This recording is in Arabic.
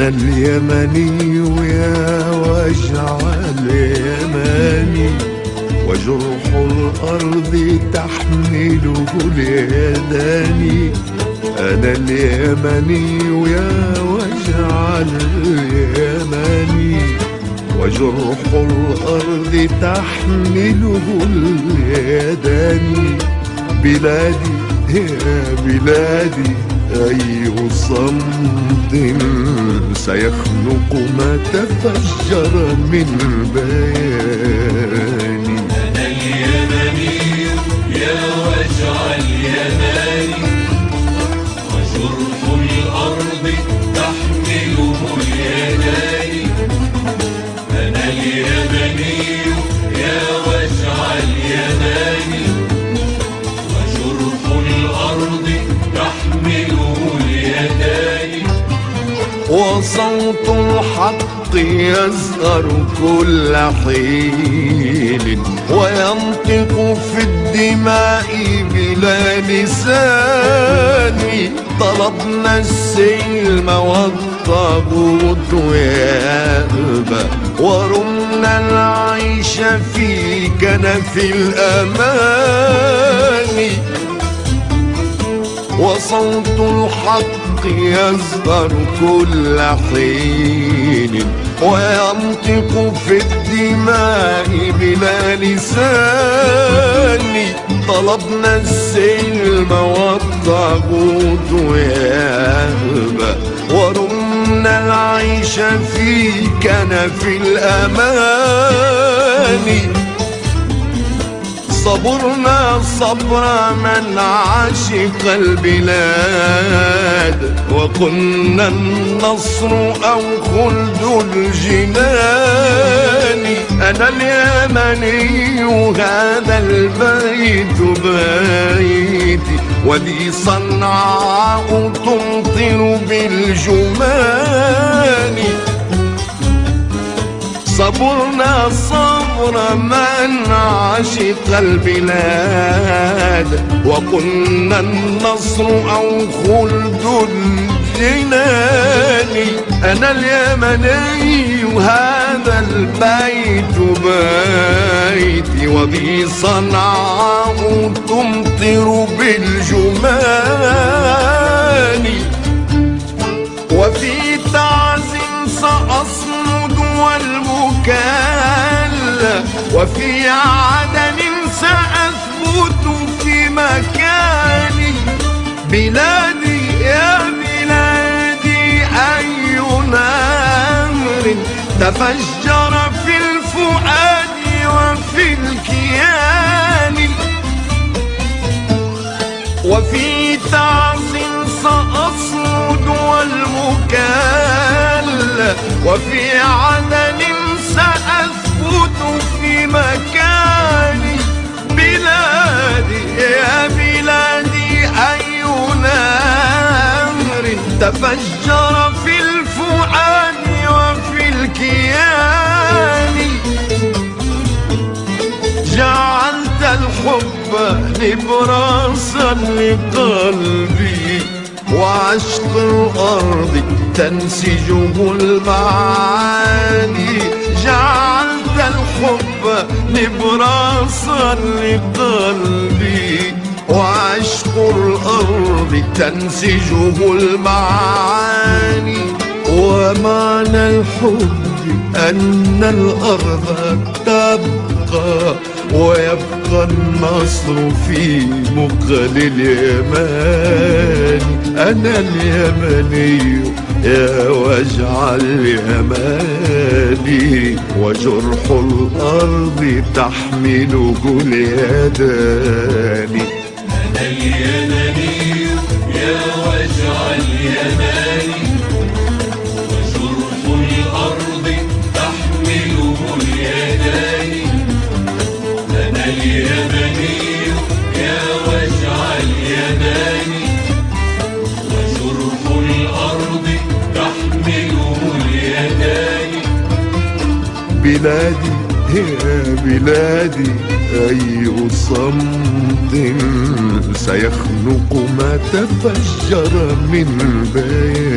أنا اليمني يا وجع اليماني، وجرح الأرض تحمله اليدان. أنا اليمني يا وجع اليماني، وجرح الأرض تحمله اليدان. بلادي يا بلادي أي صمت سيخنق ما تفجر من بياني. أنا اليمني يا وجع اليماني، وجرح الأرض تحمله اليدان. أنا اليمني يا وجع اليماني، وجرح الأرض تحمله اليدان. وصوت الحق يزهر كل حين، وينطق في الدماء بلا لسان. طلبنا السلم والطاغوت يأبى، ورمنا العيش في كنف الأمان. وصوت الحق يزهر كل حين، وينطق في الدماء بلا لسان. طلبنا السلم والطاغوت يأبى، ورمنا العيش في كنف الأمان. صبرنا صبر من عاشق البلاد، وقلنا النصر أو خلد الجنان. أنا اليمني هذا البيت بيتي، وذي صنعاء تمطر بالجمان. صبرنا صبر من عشق البلاد، وقلنا النصر أو خلد الجنان. أنا اليمني هذا البيت بيتي، وبي صنعاء تمطر بالجمان. وفي تعز سأصمد والمكلا، وفي عدن سأثبت في مكاني. بلادي يا بلادي أي نهر تفجر في الفؤاد وفي الكيان. وفي تعز سأصمد والمكلا، وفي عدن سأثبت في مكاني. بلادي يا بلادي أي نهر تفجر في الفؤاد وفي الكيان. جعلت الحب نبراسا لقلبي، وعشق الأرض تنسجه المعاني. جعلت الحب نبراسا لقلبي، وعشق الأرض تنسجه المعاني. ومعنى الحب أن الأرض تبقى، ويبقى النصر في مقل اليمان. أنا اليمني يا وجع اليماني، وجرح الأرض تحمله اليدان. أنا اليمني يا وجع اليماني، وجرح الأرض تحمله اليدان. أنا اليمني يا وجع اليماني، وجرح الأرض تحمله اليدان. بلادي يا بلادي أي صمت سيخنق ما تفجر من بياني.